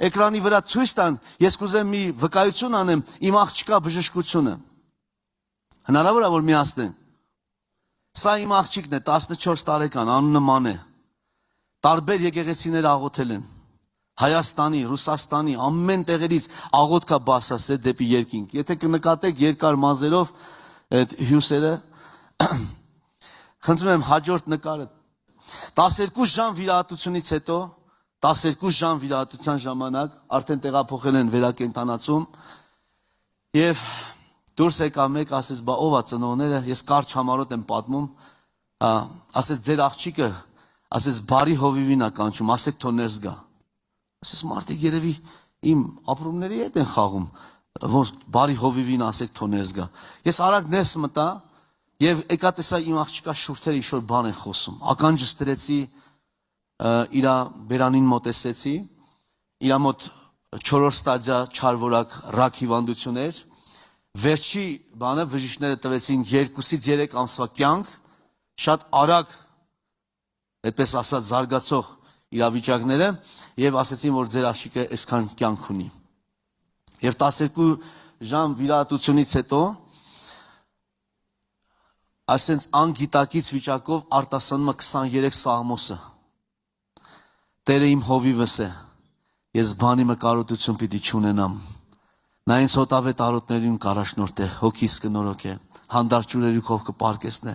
էկրանի վրա ցույց տան, ես կուզեմ մի վկայություն անեմ իմ աղջկա բժշկությունը։ Հնարավոր է որ միացնեն։ Սա իմ աղջիկն է, 14 տարեկան, անունը Ման է։ Տարբեր եկեղեցիներ աղոթել են։ Հայաստանի, Ռուսաստանի, ամեն տեղերից աղոթք է բացասել դեպի երկինք։ Եթե կնկատեք երկար մազերով այդ հյուսերը, խնդրում եմ հաջորդ նկարը 12 ժամ վիրահատությունից հետո 12 ժամ վիրահատության ժամանակ արդեն տեղափոխել են վերակենդանացում եւ դուրս եկա մեկ ասես բա ով է ծնողները, ես կարճ համարոտ եմ պատմում, ասես ձեր աղջիկը ասես բարի հովիվին է կանչում, ասեք թող ներս գա։ Ասես մարդիկ երևի իմ ապրումների հետ են խաղում, որ բարի հովիվին ասեք թող ներս գա։ Ես արագ ներս մտա եւ եկա տեսա իմ աղջիկա շուրթերը ինչ-որ բան են խոսում։ Ականջս դրեցի իր բերանին մոտեցեցի, իր մոտ 4 ստադիա չարվորակ ռակ հիվանդություն էր։ Վերջի բանը բժիշկները տվեցին 2-ից 3 ամսվա կյանք, շատ արագ, այդպես ասած, զարգացող իրավիճակները եւ ասեցին, որ ձեր աղջիկը այսքան կյանք ունի։ Եվ 12 ժամ վիրահատությունից հետո այսպես անգիտակից վիճակով արտասանում է 23 սաղմոսը։ Տերը իմ հովիվս է, ես բանի մկարոտություն պիտի չունենամ։ Նա ինձ հոտավետ արոտներին կառաջնորդ է, հոգիս կնորոք է, հանդարտ ջուրերի քով կպարկեսնե։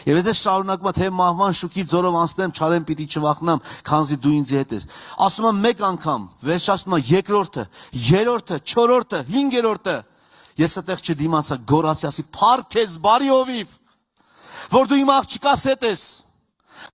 Եվ եթե շարունակում թե մահվան շուքի ձորով անցնեմ, չարեմ պիտի չվախնամ, քանզի դու ինձ հետ ես։ Ասում եմ մեկ անգամ, վերջացնում եմ երկրորդը, երրորդը, չորրորդը, հինգերորդը։ Ես այդտեղ չդիմացա, գոռացի, ասի՝ «Փառք քեզ, բարի հովիվ, որ դու իմ աղջկաս հետ ես»։